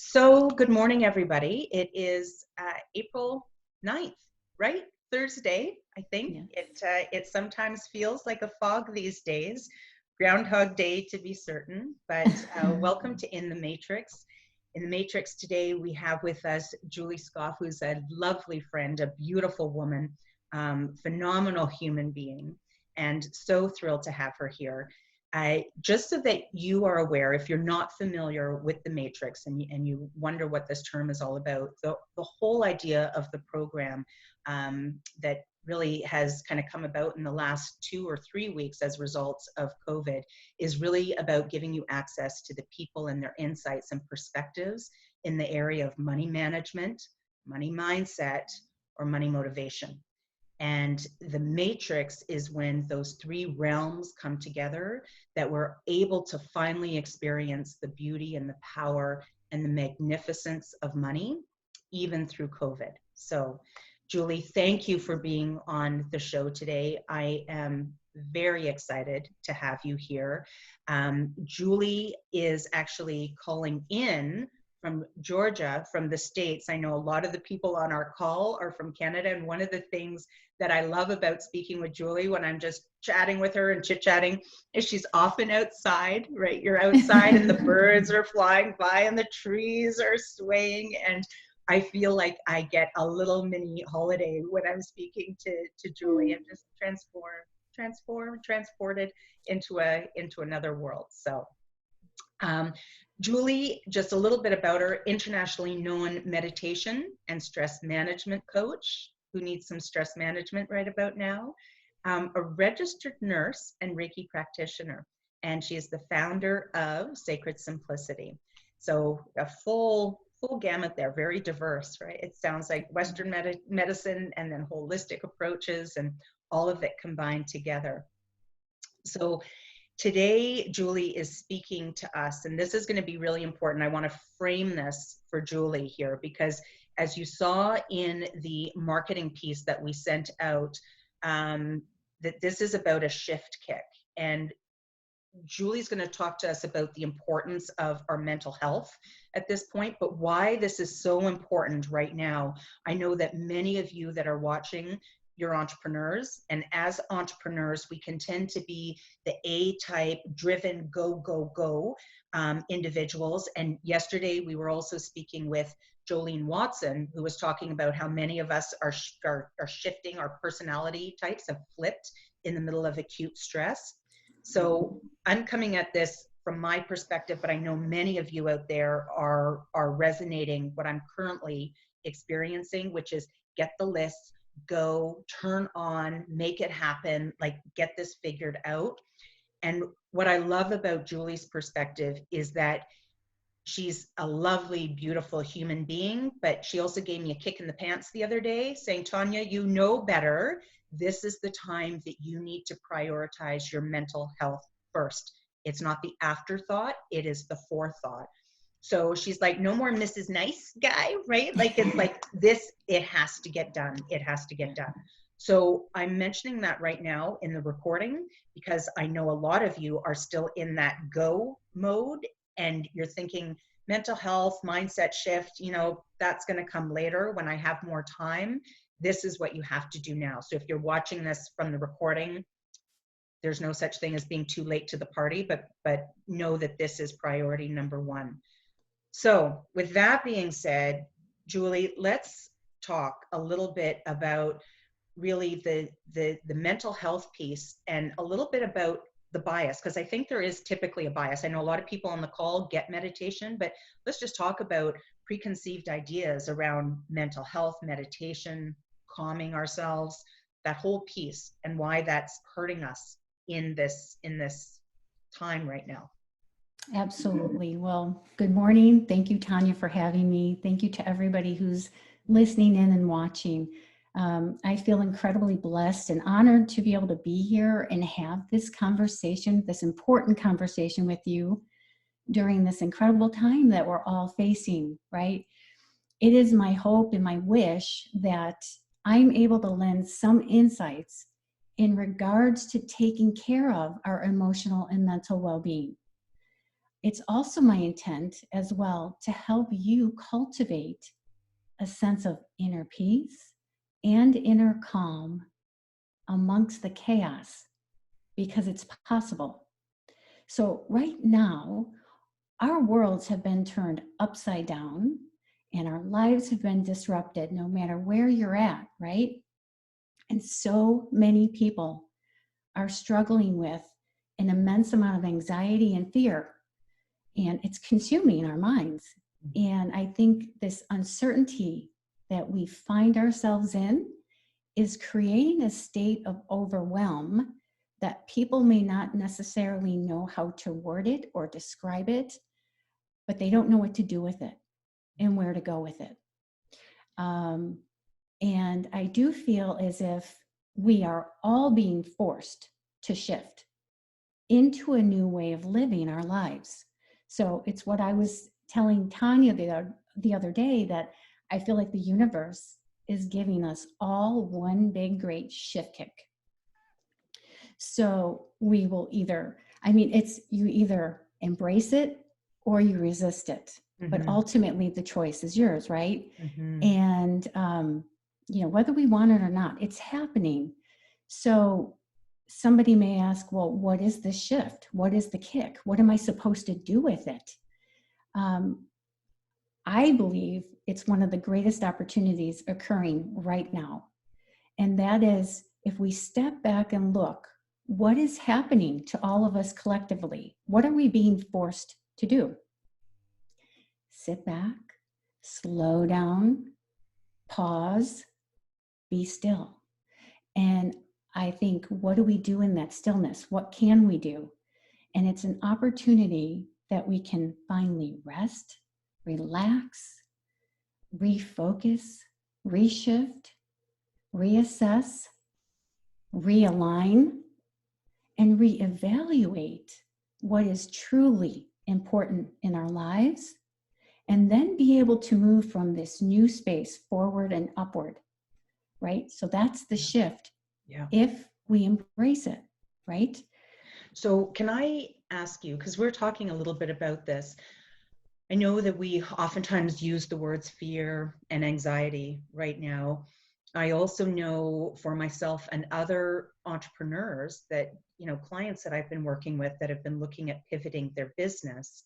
So good morning, everybody. It is April 9th, right? Thursday, I think. Yeah. It sometimes feels like a fog these days. Groundhog Day to be certain, but welcome to In the Matrix. In the Matrix today, we have with us Julie Skoff, who's a lovely friend, a beautiful woman, phenomenal human being, and so thrilled to have her here. Just so that you are aware, if you're not familiar with the Matrix and you wonder what this term is all about, the whole idea of the program that really has kind of come about in the last 2 or 3 weeks as results of COVID is really about giving you access to the people and their insights and perspectives in the area of money management, money mindset, or money motivation. And the matrix is when those three realms come together that we're able to finally experience the beauty and the power and the magnificence of money, even through COVID. So, Julie, thank you for being on the show today. I am very excited to have you here. Julie is actually calling in from Georgia, from the States. I know a lot of the people on our call are from Canada, and one of the things that I love about speaking with Julie when I'm just chatting with her and chit-chatting is she's often outside, right? You're outside and the birds are flying by and the trees are swaying, and I feel like I get a little mini holiday when I'm speaking to Julie and just transported into another world. So Julie, just a little bit about her: internationally known meditation and stress management coach who needs some stress management right about now, a registered nurse and Reiki practitioner, and she is the founder of Sacred Simplicity. So a full gamut there, very diverse, right? It sounds like Western medicine and then holistic approaches and all of it combined together. So today, Julie is speaking to us, and this is going to be really important. I want to frame this for Julie here because, as you saw in the marketing piece that we sent out, that this is about a shift kick. And Julie's going to talk to us about the importance of our mental health at this point, but why this is so important right now. I know that many of you that are watching, you're entrepreneurs, and as entrepreneurs, we can tend to be the A-type, driven, go individuals. And yesterday, we were also speaking with Jolene Watson, who was talking about how many of us are shifting, our personality types have flipped in the middle of acute stress. So I'm coming at this from my perspective, but I know many of you out there are resonating what I'm currently experiencing, which is get the list, go, turn on, make it happen, like get this figured out. And what I love about Julie's perspective is that she's a lovely, beautiful human being, but she also gave me a kick in the pants the other day saying, Tanya, you know better. This is the time that you need to prioritize your mental health first. It's not the afterthought, it is the forethought. So she's like, no more Mrs. Nice Guy, right? Like, it's like this, it has to get done. It has to get done. So I'm mentioning that right now in the recording because I know a lot of you are still in that go mode and you're thinking mental health, mindset shift, you know, that's going to come later when I have more time. This is what you have to do now. So if you're watching this from the recording, there's no such thing as being too late to the party, but know that this is priority number one. So with that being said, Julie, let's talk a little bit about really the mental health piece and a little bit about the bias, because I think there is typically a bias. I know a lot of people on the call get meditation, but let's just talk about preconceived ideas around mental health, meditation, calming ourselves, that whole piece, and why that's hurting us in this time right now. Absolutely. Well, good morning. Thank you, Tanya, for having me. Thank you to everybody who's listening in and watching. I feel incredibly blessed and honored to be able to be here and have this conversation, this important conversation with you during this incredible time that we're all facing, right? It is my hope and my wish that I'm able to lend some insights in regards to taking care of our emotional and mental well-being. it's also my intent as well to help you cultivate a sense of inner peace and inner calm amongst the chaos, because it's possible. So right now, our worlds have been turned upside down and our lives have been disrupted no matter where you're at, right? And so many people are struggling with an immense amount of anxiety and fear, and it's consuming our minds. And I think this uncertainty that we find ourselves in is creating a state of overwhelm that people may not necessarily know how to word it or describe it, but they don't know what to do with it and where to go with it. And I do feel as if we are all being forced to shift into a new way of living our lives. So it's what I was telling Tanya the other day, that I feel like the universe is giving us all one big, great shift kick. So we will either, it's you either embrace it or you resist it. Mm-hmm. But ultimately the choice is yours, right? Mm-hmm. And, whether we want it or not, it's happening. So somebody may ask, well, what is the shift? What is the kick? What am I supposed to do with it? I believe it's one of the greatest opportunities occurring right now. And that is, if we step back and look, what is happening to all of us collectively? What are we being forced to do? Sit back, slow down, pause, be still. And I think, what do we do in that stillness? What can we do? And it's an opportunity that we can finally rest, relax, refocus, reshift, reassess, realign, and reevaluate what is truly important in our lives, and then be able to move from this new space forward and upward, right? So that's the shift. Yeah. If we embrace it, right? So can I ask you, because we're talking a little bit about this, I know that we oftentimes use the words fear and anxiety right now. I also know for myself and other entrepreneurs that, clients that I've been working with that have been looking at pivoting their business,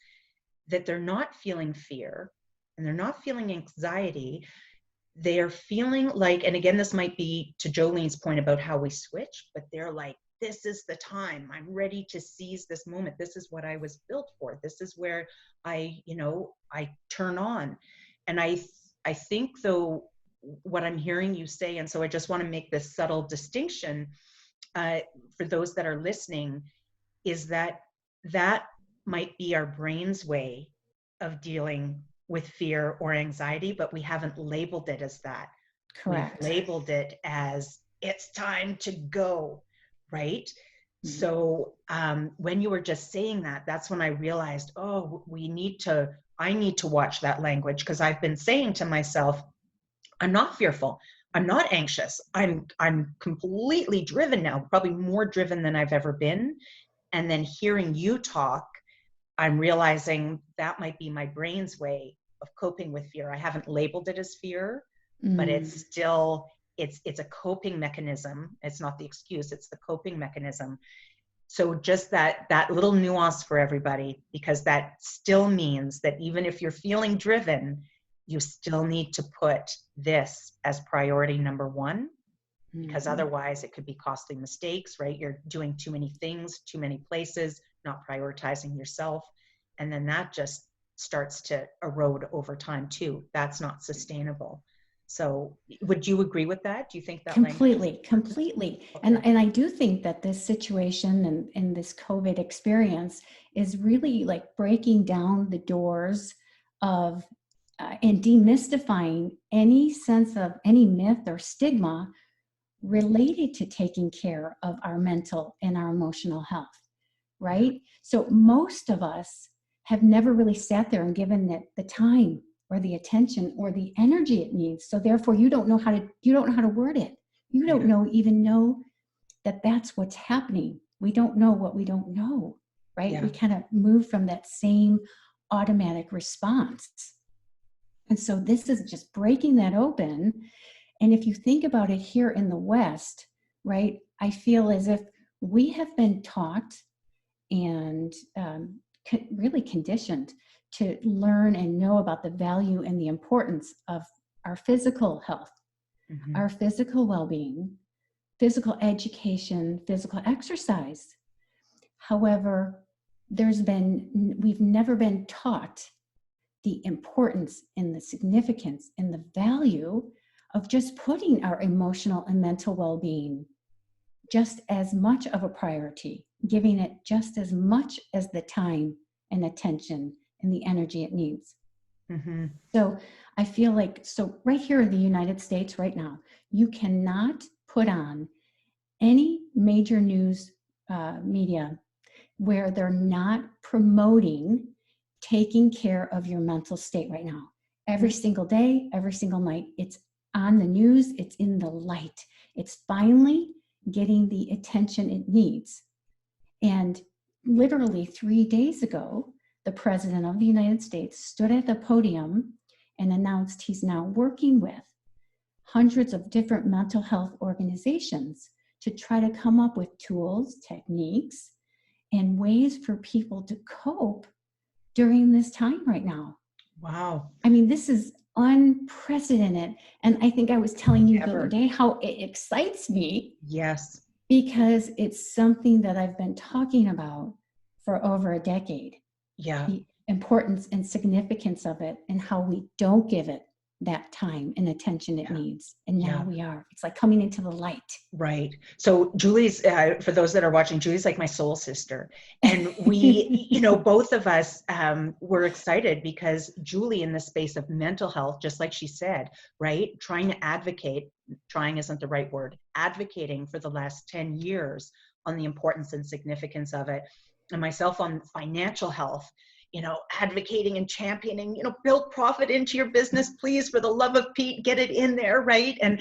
that they're not feeling fear and they're not feeling anxiety. They are feeling like, and again, this might be to Jolene's point about how we switch, but they're like, this is the time. I'm ready to seize this moment. This is what I was built for. This is where I turn on. And I think, though, what I'm hearing you say, and so I just want to make this subtle distinction for those that are listening, is that might be our brain's way of dealing with fear or anxiety, but we haven't labeled it as that. Correct. We've labeled it as it's time to go, right? Mm-hmm. So when you were just saying that, that's when I realized, I need to watch that language, because I've been saying to myself, I'm not fearful. I'm not anxious. I'm completely driven now, probably more driven than I've ever been. And then hearing you talk, I'm realizing that might be my brain's way of coping with fear. I haven't labeled it as fear, but it's still, it's a coping mechanism. It's not the excuse, it's the coping mechanism. So just that little nuance for everybody, because that still means that even if you're feeling driven, you still need to put this as priority number one, because otherwise it could be costly mistakes, right? You're doing too many things, too many places, not prioritizing yourself. And then that just starts to erode over time too. That's not sustainable. So would you agree with that? Do you think that completely? Okay. And I do think that this situation and this COVID experience is really like breaking down the doors of and demystifying any sense of any myth or stigma related to taking care of our mental and our emotional health, right? So most of us have never really sat there and given it the time or the attention or the energy it needs. So therefore you don't know how to word it. You don't even know that that's what's happening. We don't know what we don't know. right? Yeah. We kind of move from that same automatic response. And so this is just breaking that open. And if you think about it here in the West, right, I feel as if we have been taught and really conditioned to learn and know about the value and the importance of our physical health, our physical well-being, physical education, physical exercise. However, we've never been taught the importance and the significance and the value of just putting our emotional and mental well-being just as much of a priority, giving it just as much as the time and attention and the energy it needs. Mm-hmm. So I feel like, so right here in the United States right now, you cannot put on any major news media where they're not promoting taking care of your mental state right now. Every single day, every single night, it's on the news, it's in the light. It's finally getting the attention it needs. And literally 3 days ago, the President of the United States stood at the podium and announced he's now working with hundreds of different mental health organizations to try to come up with tools, techniques, and ways for people to cope during this time right now. Wow. I mean, this is unprecedented. And I think I was telling you the other Ever. day how it excites me. Yes. Because it's something that I've been talking about for over a decade. Yeah. The importance and significance of it and how we don't give it that time and attention it needs. And now we are. It's like coming into the light. Right. So Julie's, for those that are watching, Julie's like my soul sister. And we, both of us were excited because Julie, in the space of mental health, just like she said, right, trying to advocate, trying isn't the right word, advocating for the last 10 years on the importance and significance of it. And myself on financial health, advocating and championing, build profit into your business, please, for the love of Pete, get it in there, right? And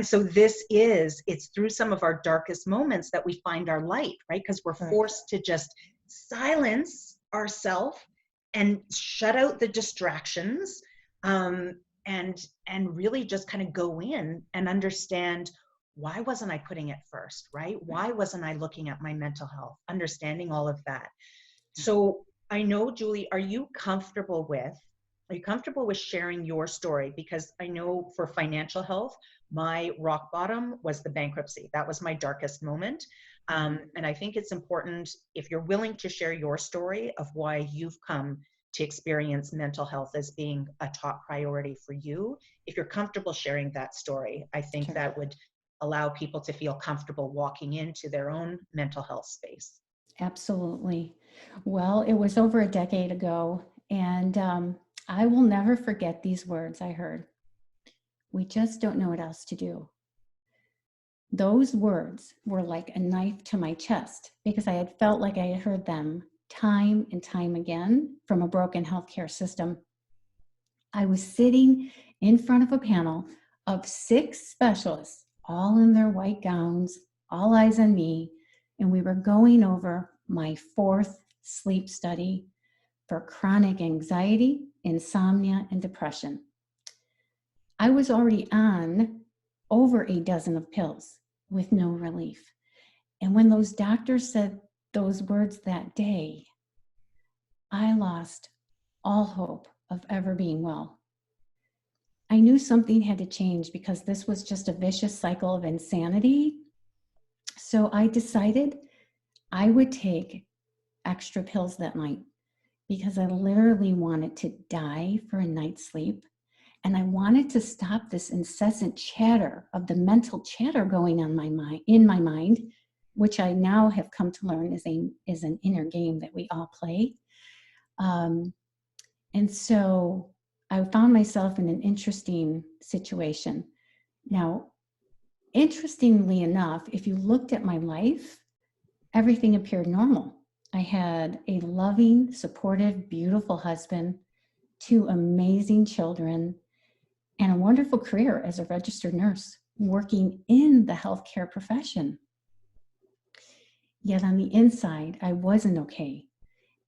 so it's through some of our darkest moments that we find our light, right? Because we're forced to just silence ourselves and shut out the distractions, and really just kind of go in and understand, why wasn't I putting it first, right? Why wasn't I looking at my mental health, understanding all of that? So I know, Julie, are you comfortable with sharing your story? Because I know for financial health, my rock bottom was the bankruptcy. That was my darkest moment. And I think it's important, if you're willing to share your story of why you've come to experience mental health as being a top priority for you. If you're comfortable sharing that story, I think that would allow people to feel comfortable walking into their own mental health space. Absolutely. Well, it was over a decade ago, and I will never forget these words I heard. We just don't know what else to do. Those words were like a knife to my chest because I had felt like I had heard them time and time again from a broken healthcare system. I was sitting in front of a panel of 6 specialists, all in their white gowns, all eyes on me, and we were going over my 4th sleep study for chronic anxiety, insomnia, and depression. I was already on over a dozen of pills with no relief. And when those doctors said those words that day, I lost all hope of ever being well. I knew something had to change because this was just a vicious cycle of insanity. So I decided I would take extra pills that night because I literally wanted to die for a night's sleep. And I wanted to stop this incessant chatter of the mental chatter going on in my mind, which I now have come to learn is an inner game that we all play. And so I found myself in an interesting situation. Now, interestingly enough, if you looked at my life, everything appeared normal. I had a loving, supportive, beautiful husband, 2 amazing children, and a wonderful career as a registered nurse working in the healthcare profession. yet on the inside, I wasn't okay.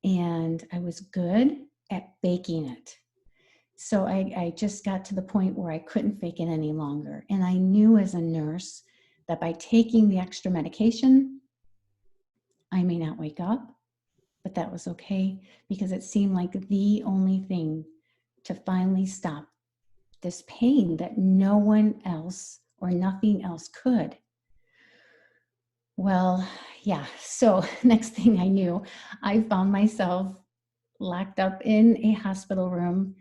And I was good at faking it. So I just got to the point where I couldn't fake it any longer. And I knew as a nurse that by taking the extra medication, I may not wake up, but that was okay because it seemed like the only thing to finally stop this pain that no one else or nothing else could. Well, yeah. So next thing I knew, I found myself locked up in a hospital room,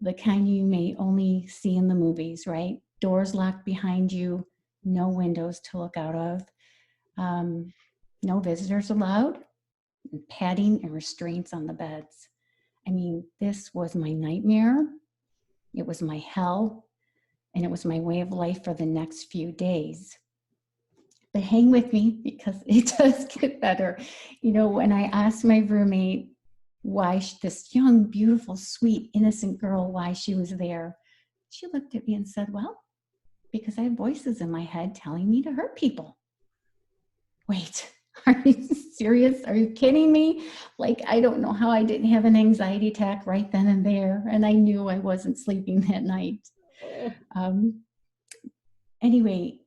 the kind you may only see in the movies, right? Doors locked behind you, no windows to look out of, no visitors allowed, and padding and restraints on the beds. I mean, this was my nightmare. It was my hell, and it was my way of life for the next few days. But hang with me because it does get better. You know, when I asked my roommate why this young, beautiful, sweet, innocent girl, why she was there, she looked at me and said, well, because I have voices in my head telling me to hurt people. Wait, are you serious? Are you kidding me? Like, I don't know how I didn't have an anxiety attack right then and there. And I knew I wasn't sleeping that night. Anyway,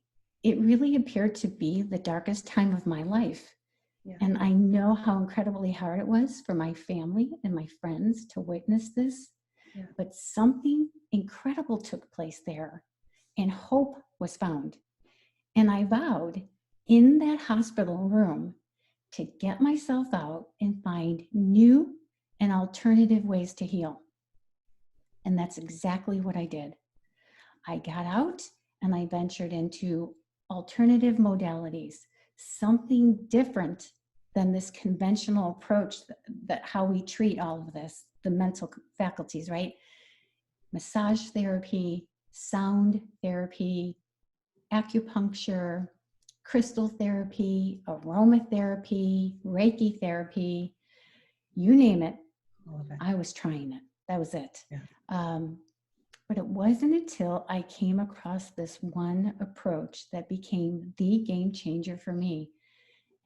it really appeared to be the darkest time of my life. Yeah. And I know how incredibly hard it was for my family and my friends to witness this. Yeah. But something incredible took place there, and hope was found. And I vowed in that hospital room to get myself out and find new and alternative ways to heal. And that's exactly what I did. I got out and I ventured into alternative modalities, something different than this conventional approach that how we treat all of this, the mental faculties, right? Massage therapy, sound therapy, acupuncture, crystal therapy, aromatherapy, Reiki therapy, you name it. I was trying it. That was it. Yeah. But it wasn't until I came across this one approach that became the game changer for me.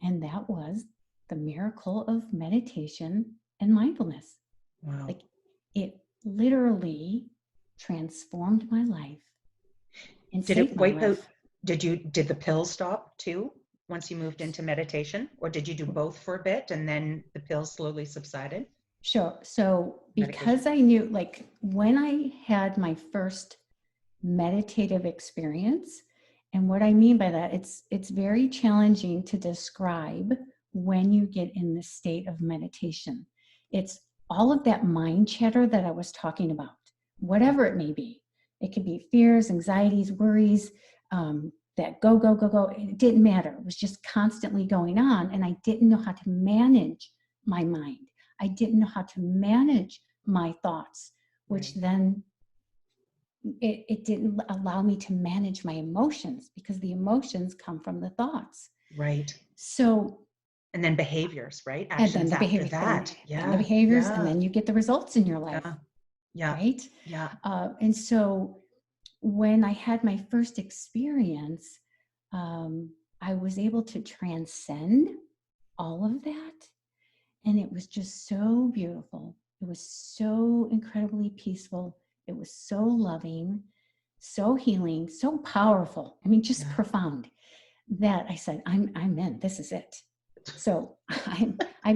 And that was the miracle of meditation and mindfulness. Wow. Like, it literally transformed my life and did saved it wipe my life. Out? Did the pills stop too once you moved into meditation, or did you do both for a bit and then the pills slowly subsided? Sure. So because I knew, like, when I had my first meditative experience, and what I mean by that, it's very challenging to describe when you get in the state of meditation. It's all of that mind chatter that I was talking about, whatever it may be. It could be fears, anxieties, worries, that go, go, go, go. It didn't matter. It was just constantly going on, and I didn't know how to manage my mind. I didn't know how to manage my thoughts, which then it didn't allow me to manage my emotions, because the emotions come from the thoughts. Right. So, and then behaviors, right? Actions and then the after that. And the behaviors, and then you get the results in your life. Yeah. Right? Yeah. And so when I had my first experience, I was able to transcend all of that. And it was just so beautiful. It was so incredibly peaceful. It was so loving, so healing, so powerful. I mean, just profound, that I said, I'm in. This is it. So I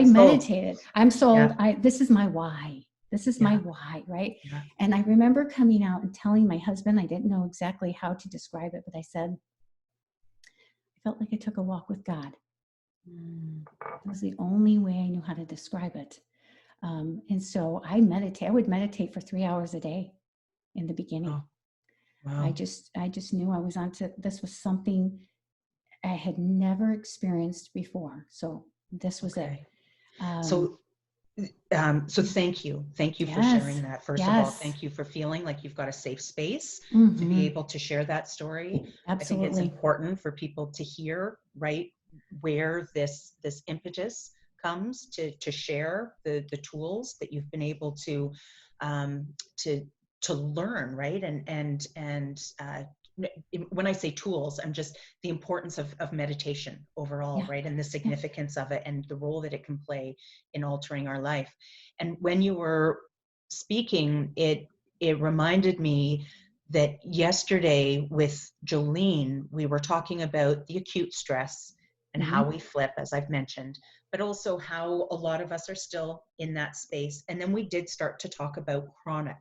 meditated. I'm sold. Yeah. This is my why. This is my why, right? Yeah. And I remember coming out and telling my husband, I didn't know exactly how to describe it, but I said, I felt like I took a walk with God. It was the only way I knew how to describe it. And so I would meditate for 3 hours a day in the beginning. Oh. Wow. I just knew I was this was something I had never experienced before. So this was it. So thank you. Thank you for sharing that. First of all, thank you for feeling like you've got a safe space to be able to share that story. Absolutely. I think it's important for people to hear, right, where this impetus comes to share the tools that you've been able to learn, right, and when I say tools, I'm just the importance of meditation overall, Yeah. right? And the Yeah. significance of it and the role that it can play in altering our life. And when you were speaking, it reminded me that yesterday with Jolene, we were talking about the acute stress and how we flip, as I've mentioned, but also how a lot of us are still in that space. And then we did start to talk about chronic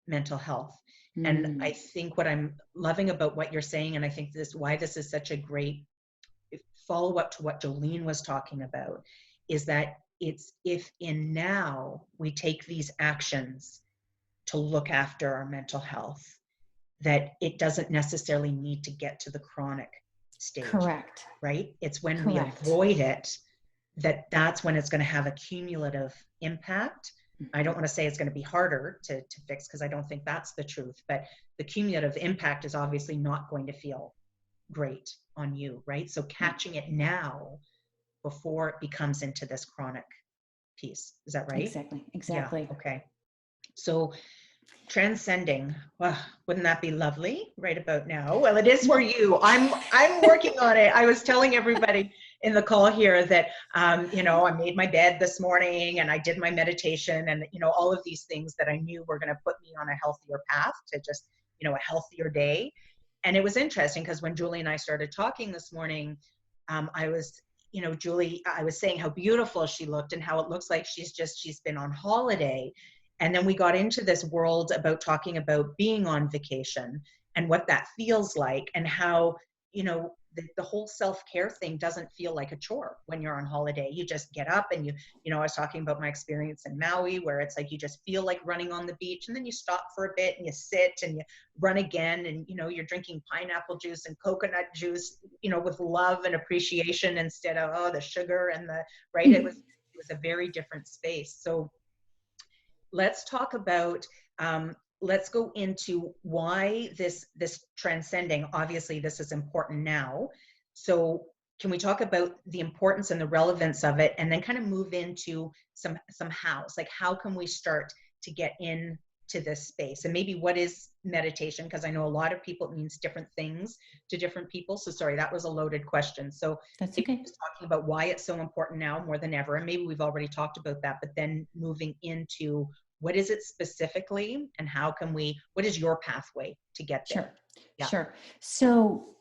mental health. And I Mm. think what I'm loving about what you're saying, and I think this why this is such a great follow up to what Jolene was talking about, is that it's if in now we take these actions to look after our mental health, that it doesn't necessarily need to get to the chronic stage, Correct. right? It's when we Correct. avoid it that's when it's going to have a cumulative impact. I don't want to say it's going to be harder to fix because I don't think that's the truth, but the cumulative impact is obviously not going to feel great on you, right? So Right. catching it now before it becomes into this chronic piece. Is that right? Exactly. Yeah. Exactly. Okay. So transcending, well, wouldn't that be lovely right about now? Well, it is for Well, you. I'm working on it. I was telling everybody in the call here that I made my bed this morning and I did my meditation and all of these things that I knew were going to put me on a healthier path to just a healthier day. And it was interesting because when Julie and I started talking this morning, I was Julie, I was saying how beautiful she looked and how it looks like she's been on holiday. And then we got into this world about talking about being on vacation and what that feels like and how, the whole self-care thing doesn't feel like a chore when you're on holiday. You just get up and I was talking about my experience in Maui where it's like you just feel like running on the beach and then you stop for a bit and you sit and you run again and, you're drinking pineapple juice and coconut juice, with love and appreciation instead of, the sugar and right. It was a very different space. So let's talk about let's go into why this transcending, obviously this is important now. So can we talk about the importance and the relevance of it and then kind of move into some hows, like how can we start to get in to this space? And maybe what is meditation, because I know a lot of people, it means different things to different people. So sorry, that was a loaded question. So that's maybe okay. just talking about why it's so important now more than ever, and maybe we've already talked about that, but then moving into what is it specifically and what is your pathway to get Sure. there? Yeah. Sure. So,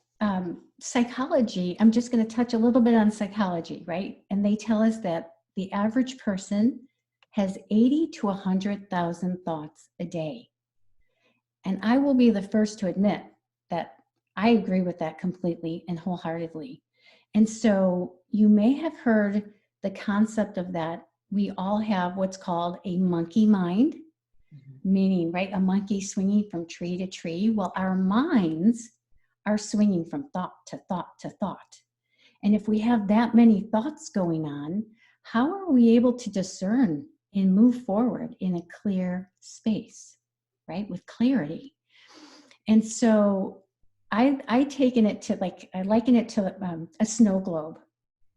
psychology, I'm just going to touch a little bit on psychology, right? And they tell us that the average person has 80 to 100,000 thoughts a day. And I will be the first to admit that I agree with that completely and wholeheartedly. And so you may have heard the concept of that. We all have what's called a monkey mind, meaning, right, a monkey swinging from tree to tree. Well, our minds are swinging from thought to thought to thought. And if we have that many thoughts going on, how are we able to discern and move forward in a clear space, right, with clarity? And so I taken it to I liken it to a snow globe.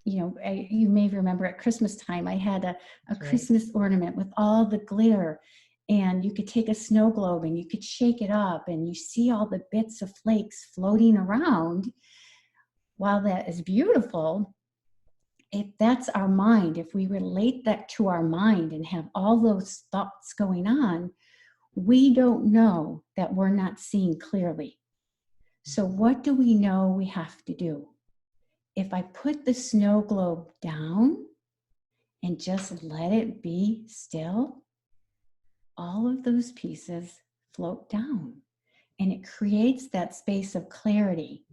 You may remember at Christmas time, I had a Right. Christmas ornament with all the glitter, and you could take a snow globe and you could shake it up and you see all the bits of flakes floating around. While that is beautiful, if that's our mind, if we relate that to our mind and have all those thoughts going on, we don't know that we're not seeing clearly. So what do we know we have to do? If I put the snow globe down and just let it be still, all of those pieces float down and it creates that space of clarity.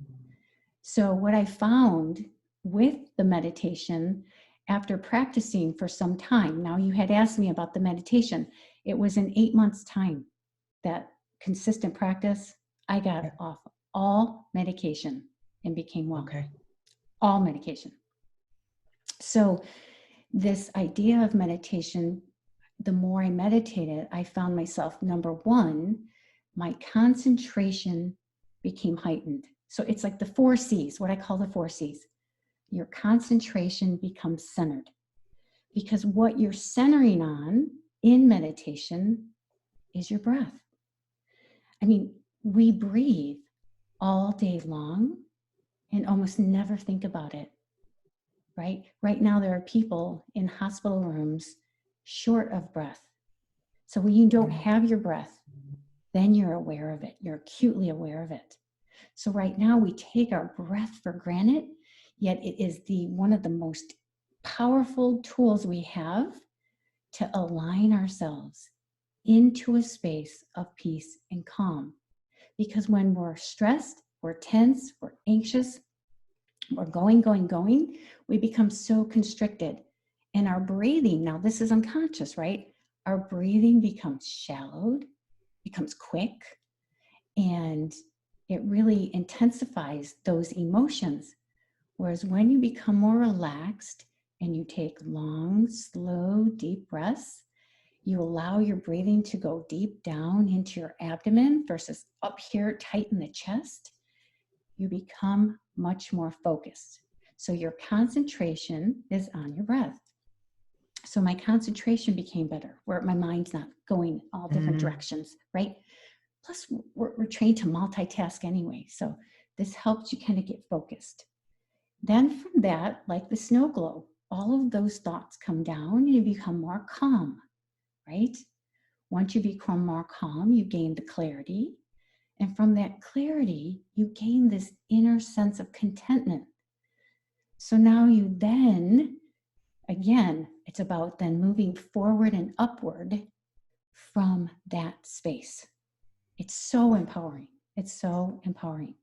So what I found with the meditation after practicing for some time, now you had asked me about the meditation, it was in 8 months' time, that consistent practice, I got off all medication and became well. Okay. All medication. So this idea of meditation, the more I meditated, I found myself, number one, my concentration became heightened. So it's like the 4 C's, what I call the 4 C's. Your concentration becomes centered because what you're centering on in meditation is your breath. I mean, we breathe all day long and almost never think about it, right? Right now, there are people in hospital rooms short of breath. So when you don't have your breath, then you're aware of it. You're acutely aware of it. So right now we take our breath for granted, yet it is one of the most powerful tools we have to align ourselves into a space of peace and calm. Because when we're stressed, we're tense, we're anxious, we're going, we become so constricted. And our breathing, now this is unconscious, right? Our breathing becomes shallowed, becomes quick, and it really intensifies those emotions. Whereas when you become more relaxed and you take long, slow, deep breaths, you allow your breathing to go deep down into your abdomen versus up here tight in the chest, you become much more focused. So your concentration is on your breath. So my concentration became better, where my mind's not going all different directions, right? Plus, we're trained to multitask anyway. So this helps you kind of get focused. Then from that, like the snow globe, all of those thoughts come down and you become more calm, right? Once you become more calm, you gain the clarity. And from that clarity, you gain this inner sense of contentment. So now you then, again, it's about then moving forward and upward from that space. It's so empowering. It's so empowering.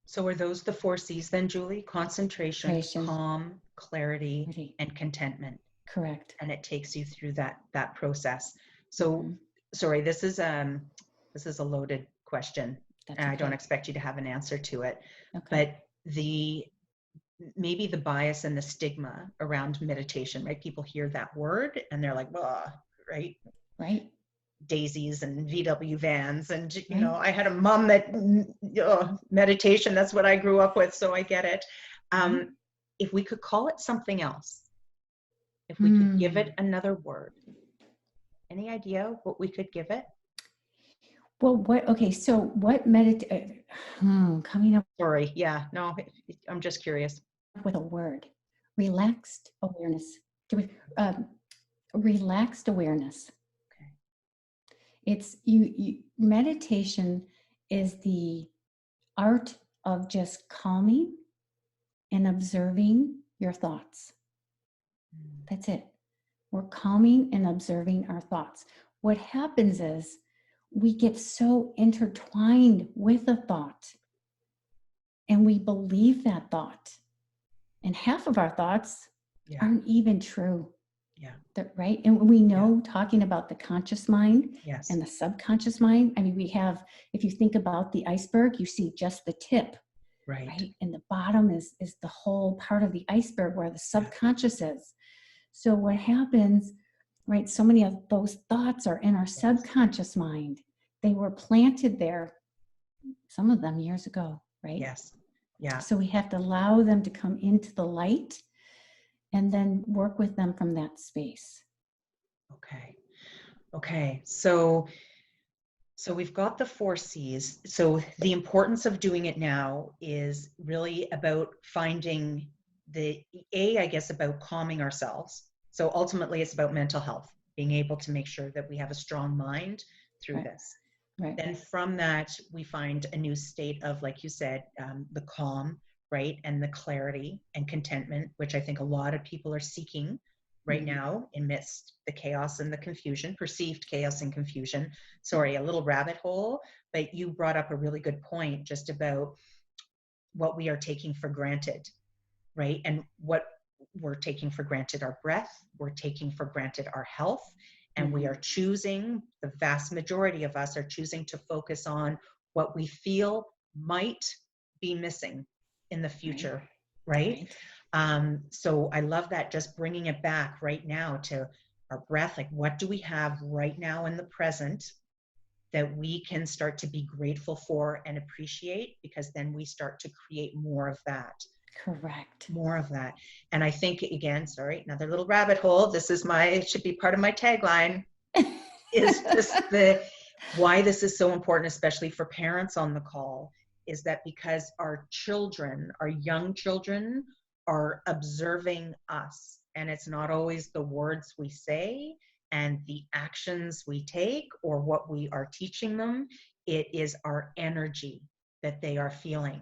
So are those the 4 C's then, Julie? Concentration, calm, clarity, and contentment. Correct. And it takes you through that process. So, sorry, this is a loaded question. That's and okay. I don't expect you to have an answer to it. Okay. But maybe the bias and the stigma around meditation, right? People hear that word and they're like, "Well, right? Right. Daisies and VW vans." And, you know, I had a mom that, meditation, that's what I grew up with. So I get it. If we could call it something else, if we could give it another word, any idea what we could give it? Well, so what coming up. Sorry. Yeah, no, I'm just curious. With a word, relaxed awareness. Relaxed awareness. Okay. It's meditation is the art of just calming and observing your thoughts. That's it. We're calming and observing our thoughts. What happens is we get so intertwined with a thought and we believe that thought. And half of our thoughts aren't even true. Yeah. Right? And we know, talking about the conscious mind and the subconscious mind, I mean, we have, if you think about the iceberg, you see just the tip. Right? And the bottom is the whole part of the iceberg where the subconscious is. So what happens, right? So many of those thoughts are in our subconscious mind. They were planted there, some of them years ago, right? Yes. Yeah. So we have to allow them to come into the light and then work with them from that space. Okay. So we've got the 4 C's. So the importance of doing it now is really about finding I guess, about calming ourselves. So ultimately it's about mental health, being able to make sure that we have a strong mind through this. Right. Then from that, we find a new state of, like you said, the calm, right? And the clarity and contentment, which I think a lot of people are seeking right now amidst the chaos and the confusion, perceived chaos and confusion. Sorry, a little rabbit hole, but you brought up a really good point just about what we are taking for granted, right? And what we're taking for granted, our breath, we're taking for granted our health, and we are choosing, the vast majority of us are choosing to focus on what we feel might be missing in the future, right? So I love that, just bringing it back right now to our breath. Like, what do we have right now in the present that we can start to be grateful for and appreciate? Because then we start to create more of that. Correct. More of that. And I think, again, sorry, another little rabbit hole. This is it should be part of my tagline, is just why this is so important, especially for parents on the call, is that because our children, our young children, are observing us, and it's not always the words we say and the actions we take or what we are teaching them, it is our energy that they are feeling.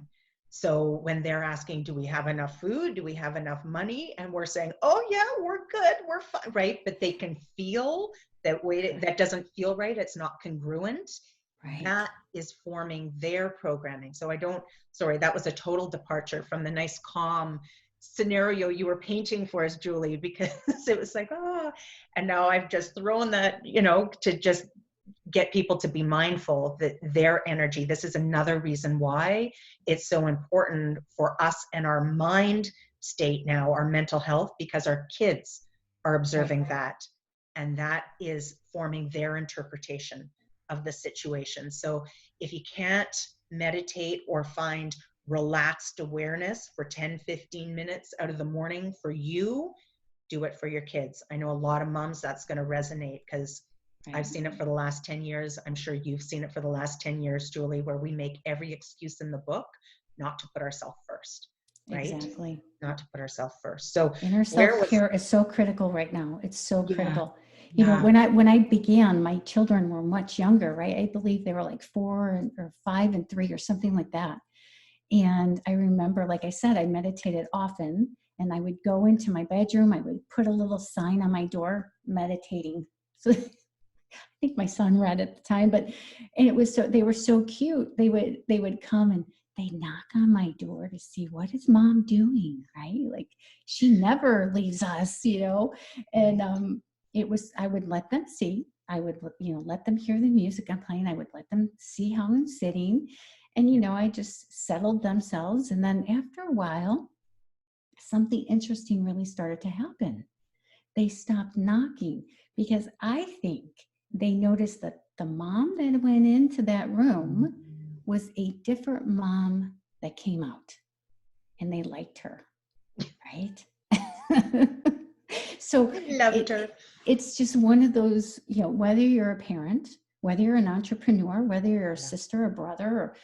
So when they're asking, do we have enough food? Do we have enough money? And we're saying, oh yeah, we're good, we're fine, right? But they can feel that way, that doesn't feel right. It's not congruent. Right. That is forming their programming. So sorry, that was a total departure from the nice, calm scenario you were painting for us, Julie, because it was like, oh, and now I've just thrown that, to just get people to be mindful that their energy, this is another reason why it's so important for us and our mind state now, our mental health, because our kids are observing that, and that is forming their interpretation of the situation. So if you can't meditate or find relaxed awareness for 10-15 minutes out of the morning for you, do it for your kids. I know a lot of moms that's going to resonate, because I've seen it for the last 10 years. I'm sure you've seen it for the last 10 years, Julie, where we make every excuse in the book not to put ourselves first, right? Exactly. Not to put ourselves first. So inner self-care is so critical right now. It's so critical. You know, Yeah. when I began, my children were much younger, right? I believe they were like 4 or 5 and 3 or something like that. And I remember, like I said, I meditated often, and I would go into my bedroom. I would put a little sign on my door, meditating. So I think my son read at the time, and it was so, they were so cute. They would come and they knock on my door to see, what is mom doing, right? Like, she never leaves us, and it was, I would let them see, I would, let them hear the music I'm playing. I would let them see how I'm sitting, and, I just settled themselves. And then after a while, something interesting really started to happen. They stopped knocking, because I think they noticed that the mom that went into that room was a different mom that came out, and they liked her, right? So Loved her. It's just one of those, whether you're a parent, whether you're an entrepreneur, whether you're a sister, a brother, or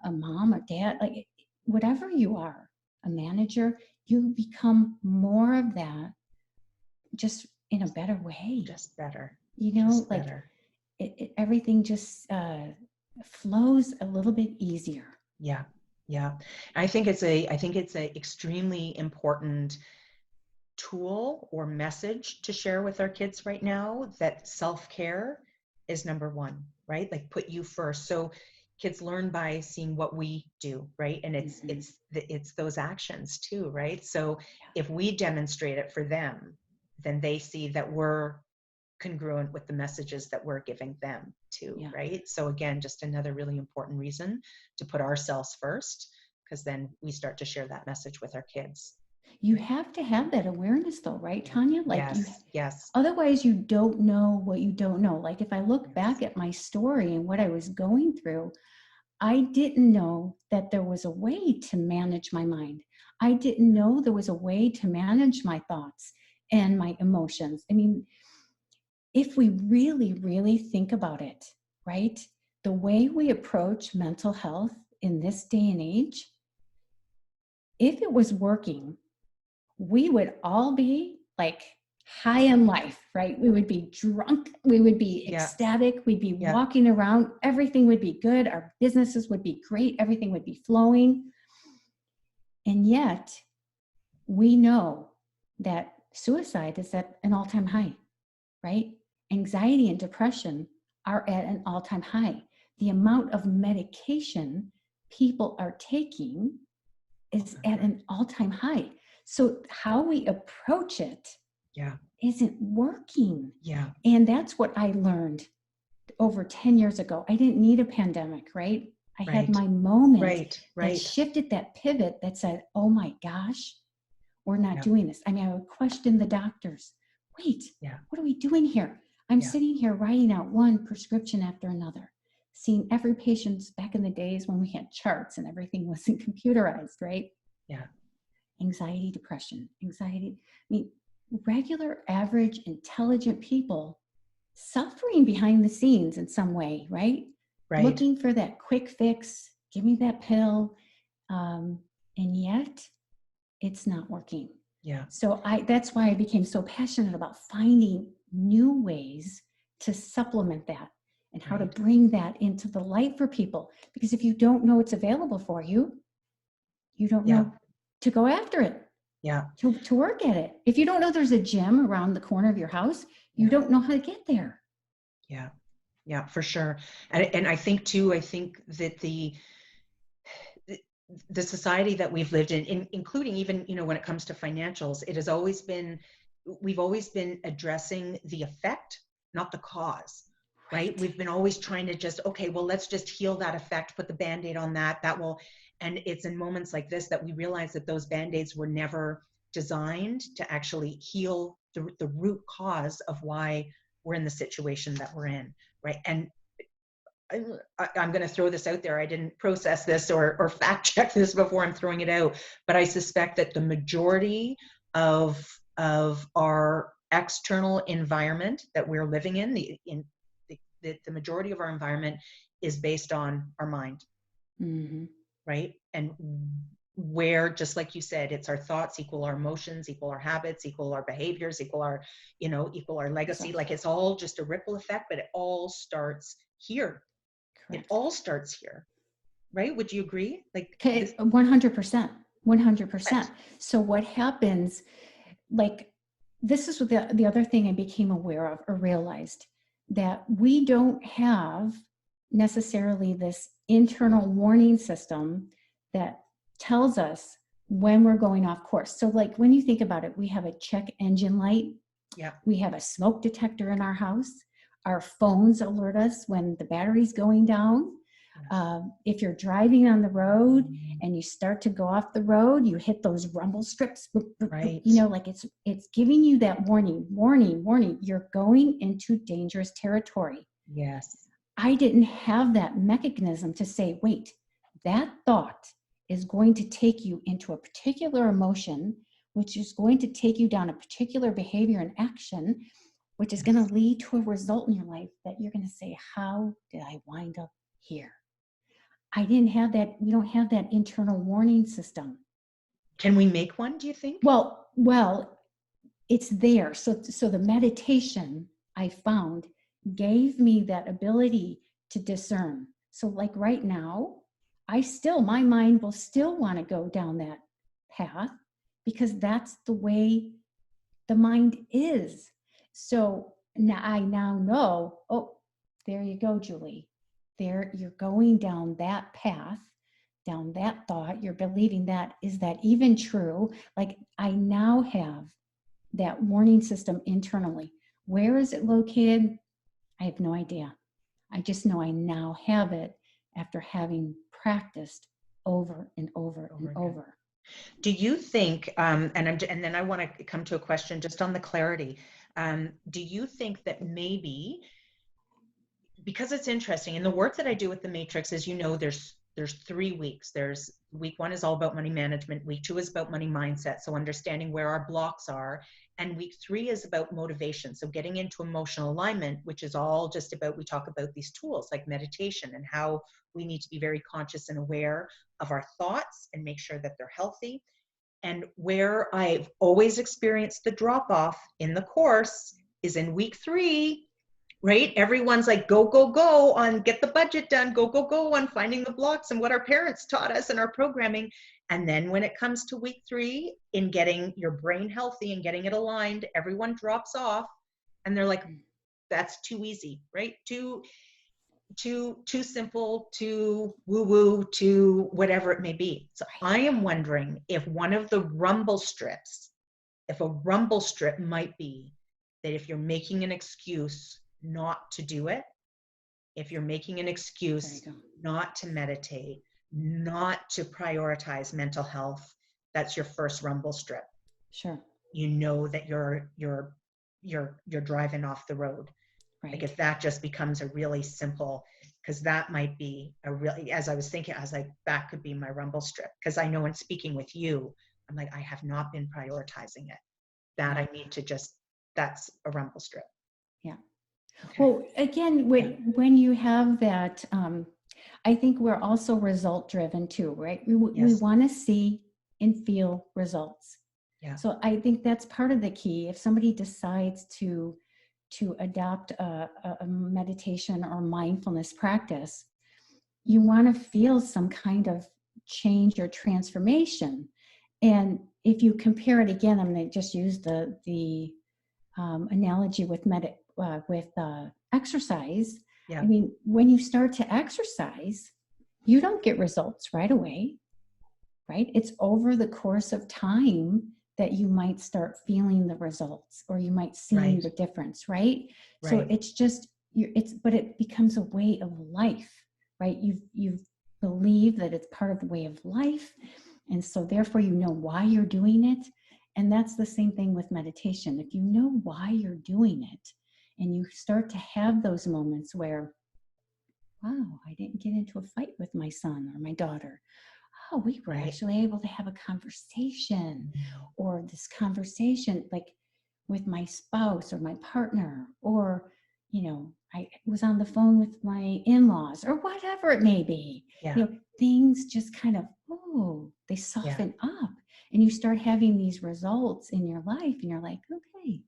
a mom or dad, like whatever you are, a manager, you become more of that, just in a better way. Just better. Just like better. Everything just flows a little bit easier. Yeah. I think it's a extremely important tool or message to share with our kids right now, that self-care is number one, right? Like, put you first. So kids learn by seeing what we do, right? And it's those actions too, right? So if we demonstrate it for them, then they see that we're congruent with the messages that we're giving them too, right? So again, just another really important reason to put ourselves first, because then we start to share that message with our kids. You have to have that awareness though, right, Tanya? Like, yes. Otherwise you don't know what you don't know. Like, if I look back at my story and what I was going through, I didn't know that there was a way to manage my mind. I didn't know there was a way to manage my thoughts and my emotions. I mean, if we really, really think about it, right? The way we approach mental health in this day and age, if it was working, we would all be like high in life, right? We would be drunk. We would be ecstatic. We'd be walking around. Everything would be good. Our businesses would be great. Everything would be flowing. And yet we know that suicide is at an all-time high, right? Anxiety and depression are at an all-time high. The amount of medication people are taking is at an all-time high. So how we approach it isn't working. And that's what I learned over 10 years ago. I didn't need a pandemic, right? I had my moment that shifted that pivot that said, oh my gosh, we're not doing this. I mean, I would question the doctors. Wait, what are we doing here? I'm sitting here writing out one prescription after another, seeing every patient back in the days when we had charts and everything wasn't computerized, right? Anxiety, depression, anxiety. I mean, regular, average, intelligent people suffering behind the scenes in some way, right? Looking for that quick fix, give me that pill. And yet it's not working. Yeah. So that's why I became so passionate about finding new ways to supplement that and how to Right. bring that into the light for people. Because if you don't know it's available for you, you don't Yeah. know to go after it, Yeah. to work at it. If you don't know there's a gym around the corner of your house, you Yeah. don't know how to get there. Yeah. Yeah, for sure. And I think too, I think that the society that we've lived in, including even, you know, when it comes to financials, it has always been, we've always been addressing the effect, not the cause, right? We've been always trying to just, okay, well, let's just heal that effect, put the Band-Aid on that, that will, and it's in moments like this that we realize that those Band-Aids were never designed to actually heal the root cause of why we're in the situation that we're in, right? And I'm going to throw this out there. I didn't process this or fact check this before I'm throwing it out, but I suspect that the majority of our external environment that we're living in, the majority of our environment is based on our mind, right? And where, just like you said, it's our thoughts equal our emotions, equal our habits, equal our behaviors, equal our, you know, equal our legacy. Like it's all just a ripple effect, but it all starts here. It Correct. all starts here, right? Would you agree? Like Okay, 100%, 100%. So what happens, like, this is what the other thing I became aware of or realized, that we don't have necessarily this internal warning system that tells us when we're going off course. So like when you think about it, we have a check engine light. Yeah. We have a smoke detector in our house. Our phones alert us when the battery's going down. If you're driving on the road and you start to go off the road, you hit those rumble strips, Right. you know, like it's giving you that warning, you're going into dangerous territory. Yes. I didn't have that mechanism to say, wait, that thought is going to take you into a particular emotion, which is going to take you down a particular behavior and action, which is going to lead to a result in your life that you're going to say, how did I wind up here? I didn't have that. We don't have that internal warning system. Can we make one, do you think? Well, it's there. So the meditation I found gave me that ability to discern. So like right now, my mind will still want to go down that path because that's the way the mind is. So now I now know, oh, there you go, Julie. There, you're going down that path, down that thought. You're believing that. Is that even true? Like I now have that warning system internally. Where is it located? I have no idea. I just know I now have it after having practiced over and over and over. Do you think, and then I want to come to a question just on the clarity. Do you think that maybe, because it's interesting, in the work that I do with the Matrix, as you know, there's 3 weeks. There's week 1 is all about money management. Week 2 is about money mindset. So understanding where our blocks are. And week 3 is about motivation. So getting into emotional alignment, which is all just about, we talk about these tools like meditation and how we need to be very conscious and aware of our thoughts and make sure that they're healthy. And where I've always experienced the drop off in the course is in week 3, right? Everyone's like, go, go, go on, get the budget done, go, go, go on finding the blocks and what our parents taught us in our programming. And then when it comes to week 3, in getting your brain healthy and getting it aligned, everyone drops off and they're like, that's too easy, right? Too simple, too woo-woo, too whatever it may be. So I am wondering if one of the rumble strips, if a rumble strip might be that if you're making an excuse not to do it, if you're making an excuse not to meditate, not to prioritize mental health, that's your first rumble strip. Sure. You know that you're driving off the road. Right. Like if that just becomes a really simple, because that might be a really, as I was thinking, I was like, that could be my rumble strip. Because I know in speaking with you, I'm like, I have not been prioritizing it. That I need to just, that's a rumble strip. Yeah. Okay. Well, again, when you have that, I think we're also result driven too, right? We Yes. want to see and feel results. Yeah. So I think that's part of the key. If somebody decides to adopt a meditation or mindfulness practice, you want to feel some kind of change or transformation. And if you compare it again, I'm going to just use the analogy with exercise. Yeah. I mean, when you start to exercise, you don't get results right away, right? It's over the course of time that you might start feeling the results, or you might see Right. the difference, right? So Right. it's just but it becomes a way of life, right? You believe that it's part of the way of life, and so therefore you know why you're doing it. And that's the same thing with meditation. If you know why you're doing it, and you start to have those moments where, wow, I didn't get into a fight with my son or my daughter. Oh, we were Right. actually able to have a conversation, or this conversation like with my spouse or my partner, or, I was on the phone with my in-laws, or whatever it may be. Yeah. Things just kind of, they Yeah. soften up, and you start having these results in your life, and you're like, okay,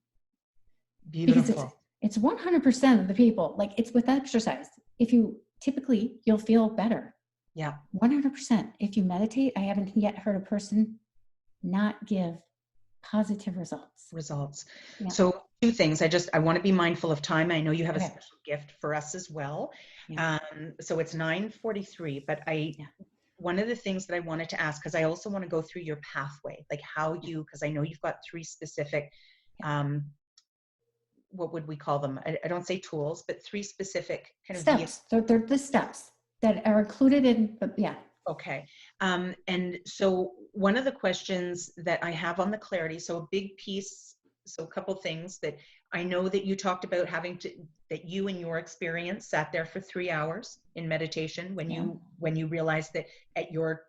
because Beautiful. it's 100% of the people, like it's with exercise. If you typically, you'll feel better. Yeah. 100%. If you meditate, I haven't yet heard a person not give positive results. Yeah. So two things. I want to be mindful of time. I know you have a Okay. special gift for us as well. Yeah. So it's 9:43, but one of the things that I wanted to ask, because I also want to go through your pathway, like how you, because I know you've got 3 specific, what would we call them? I don't say tools, but 3 specific kind of Steps. They're the steps that are included in, yeah. Okay. And so one of the questions that I have on the clarity, so a big piece, so a couple things that I know that you talked about that you in your experience sat there for 3 hours in meditation when you realized that at your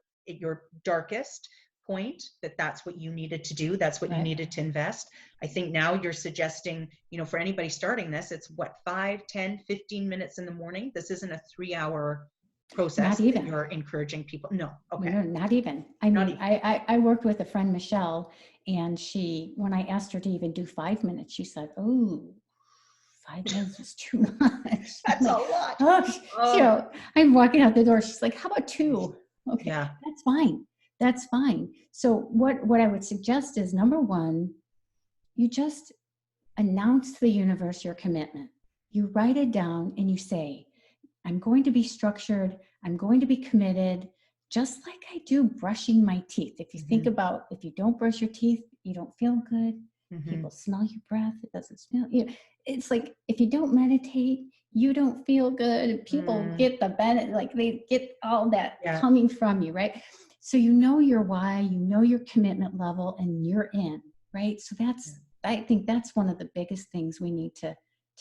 darkest point, that's what you needed to do. That's what you needed to invest. I think now you're suggesting, for anybody starting this, it's what, 5, 10, 15 minutes in the morning. This isn't a 3-hour process. Not even. That you're encouraging people. No. Okay. No, not even. I mean, I worked with a friend, Michelle, and when I asked her to even do 5 minutes, she said, 5 minutes is too much. That's like, a lot. I'm walking out the door. She's like, how about 2? Okay, yeah. That's fine. That's fine. So what I would suggest is, number 1, you just announce to the universe your commitment. You write it down and you say, I'm going to be structured. I'm going to be committed, just like I do brushing my teeth. If you think about, if you don't brush your teeth, you don't feel good. People smell your breath. It doesn't smell. It's like, if you don't meditate, you don't feel good. People get the benefit, like they get all that coming from you, right? So you know your why, you know your commitment level, and you're in, right? So I think that's one of the biggest things we need to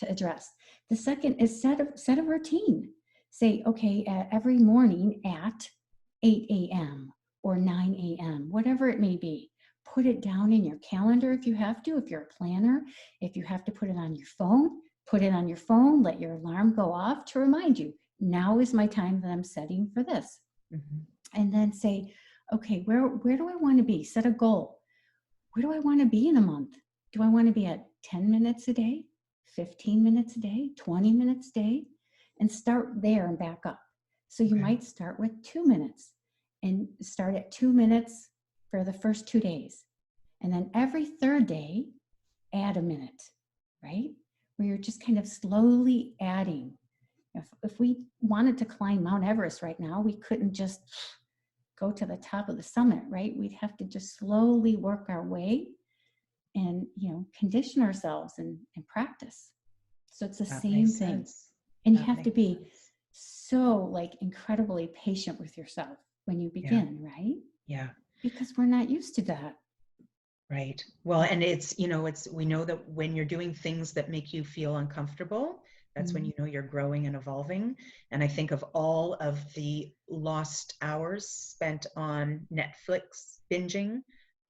address. The second is set a routine. Say, okay, every morning at 8 a.m. or 9 a.m., whatever it may be, put it down in your calendar if you have to, if you're a planner. If you have to put it on your phone, put it on your phone, let your alarm go off to remind you, now is my time that I'm setting for this. And then say, okay, where do I want to be? Set a goal. Where do I want to be in a month? Do I want to be at 10 minutes a day, 15 minutes a day, 20 minutes a day? And start there and back up. So you might start with 2 minutes and start at 2 minutes for the first 2 days. And then every third day, add a minute, right? Where you're just kind of slowly adding. If we wanted to climb Mount Everest right now, we couldn't just go to the top of the summit, right? We'd have to just slowly work our way and, condition ourselves and practice. So it's the same thing. And you have to be so incredibly patient with yourself when you begin, right? Yeah. Because we're not used to that. Right. Well, and we know that when you're doing things that make you feel uncomfortable, that's when you know you're growing and evolving. And I think of all of the lost hours spent on Netflix binging,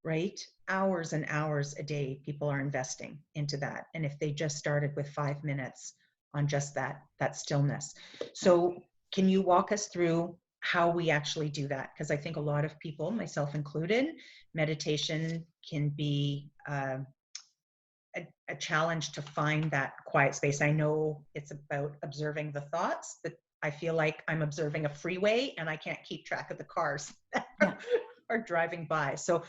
right? Hours and hours a day people are investing into that. And if they just started with 5 minutes on just that stillness. So Can you walk us through how we actually do that? Because I think a lot of people, myself included, meditation can be a challenge to find that quiet space. I know it's about observing the thoughts, but I feel like I'm observing a freeway and I can't keep track of the cars that Yeah. are driving by. So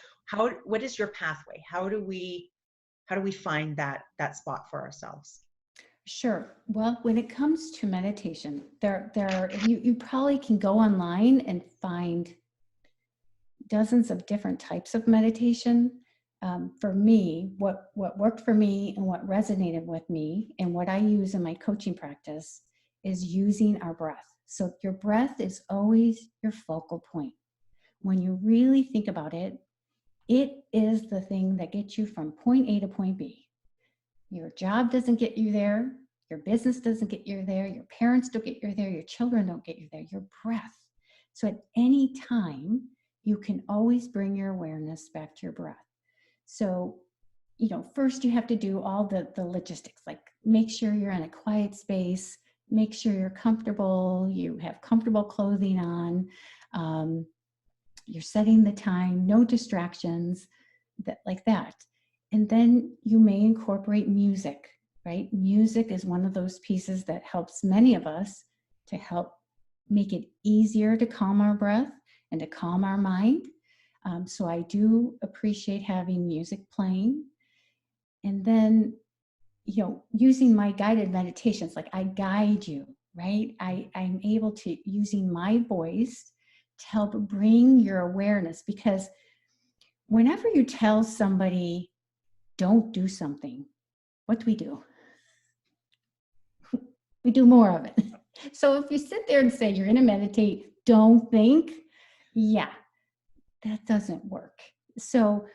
what is your pathway? How do we find that spot for ourselves? Sure. Well, when it comes to meditation, you probably can go online and find dozens of different types of meditation. For me, what worked for me and what resonated with me and what I use in my coaching practice is using our breath. So your breath is always your focal point. When you really think about it, it is the thing that gets you from point A to point B. Your job doesn't get you there. Your business doesn't get you there. Your parents don't get you there. Your children don't get you there. Your breath. So at any time, you can always bring your awareness back to your breath. So, first you have to do all the logistics, like make sure you're in a quiet space, make sure you're comfortable, you have comfortable clothing on, you're setting the time, no distractions, like that. And then you may incorporate music, right? Music is one of those pieces that helps many of us to help make it easier to calm our breath and to calm our mind. So I do appreciate having music playing. And then, using my guided meditations, like I guide you, right? I'm able to, using my voice to help bring your awareness, because whenever you tell somebody, don't do something, what do? We do more of it. So if you sit there and say you're going to meditate, don't think, yeah, that doesn't work. So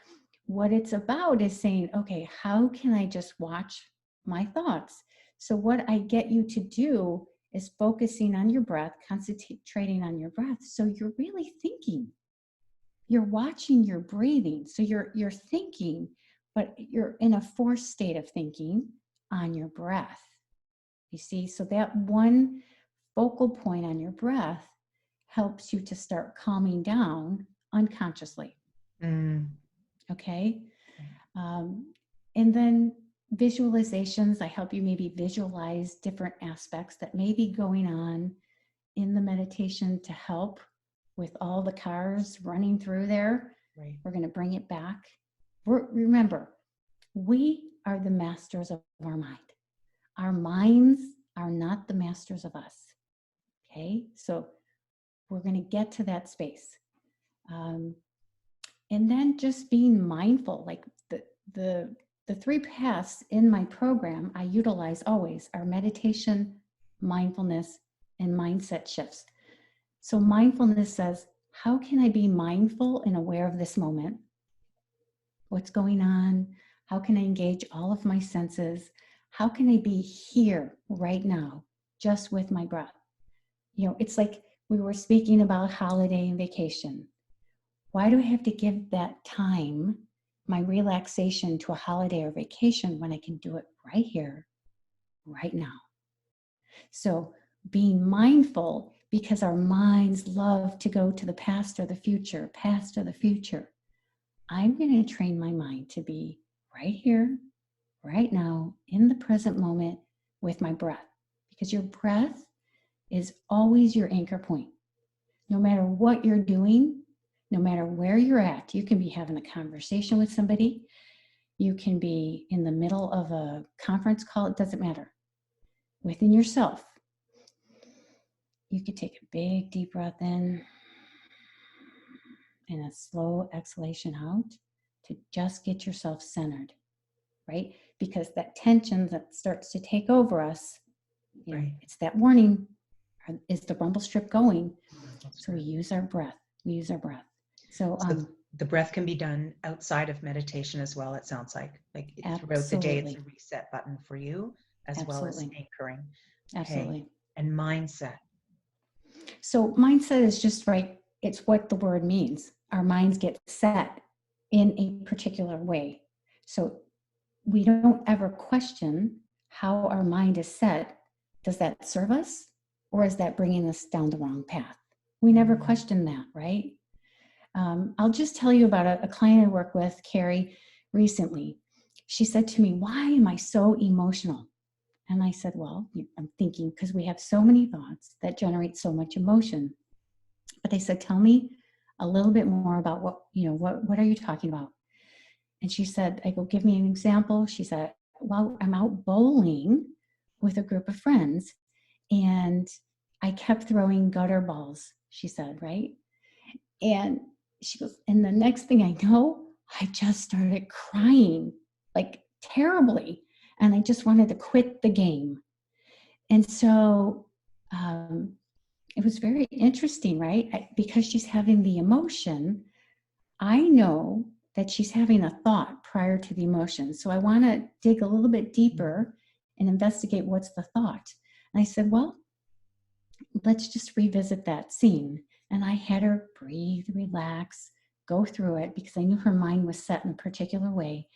what it's about is saying, okay, how can I just watch my thoughts? So what I get you to do is focusing on your breath, concentrating on your breath. So you're really thinking. You're watching your breathing. So you're thinking, but you're in a forced state of thinking on your breath. You see, so that one focal point on your breath helps you to start calming down unconsciously. Okay. And then visualizations, I help you maybe visualize different aspects that may be going on in the meditation to help with all the cars running through there. Right. We're going to bring it back. Remember, we are the masters of our mind. Our minds are not the masters of us. Okay, so we're going to get to that space. And then just being mindful, like the three paths in my program I utilize always are meditation, mindfulness, and mindset shifts. So mindfulness says, how can I be mindful and aware of this moment? What's going on? How can I engage all of my senses? How can I be here right now, just with my breath? It's like we were speaking about holiday and vacation. Why do I have to give that time, my relaxation, to a holiday or vacation when I can do it right here, right now? So being mindful, because our minds love to go to the past or the future, past or the future. I'm going to train my mind to be right here, right now, in the present moment with my breath, because your breath is always your anchor point. No matter what you're doing, no matter where you're at, you can be having a conversation with somebody. You can be in the middle of a conference call. It doesn't matter. Within yourself, you could take a big, deep breath in and a slow exhalation out to just get yourself centered, right? Because that tension that starts to take over us, Right. It's that warning. Is the rumble strip going? So we use our breath. So the breath can be done outside of meditation as well, it sounds like throughout the day, it's a reset button for you as well as anchoring. Absolutely. Okay. And mindset. So mindset is just right. It's what the word means. Our minds get set in a particular way. So we don't ever question how our mind is set. Does that serve us or is that bringing us down the wrong path? We never question that, right? I'll just tell you about a client I work with, Carrie, recently. She said to me, "Why am I so emotional?" And I said, "Well, I'm thinking because we have so many thoughts that generate so much emotion." But they said, "Tell me a little bit more about what are you talking about?" And she said, I go, "Give me an example." She said, "Well, I'm out bowling with a group of friends and I kept throwing gutter balls," she said, right? And she goes, "And the next thing I know, I just started crying, like terribly. And I just wanted to quit the game." And so it was very interesting, right? Because she's having the emotion, I know that she's having a thought prior to the emotion. So I want to dig a little bit deeper and investigate what's the thought. And I said, "Well, let's just revisit that scene." And I had her breathe, relax, go through it because I knew her mind was set in a particular way.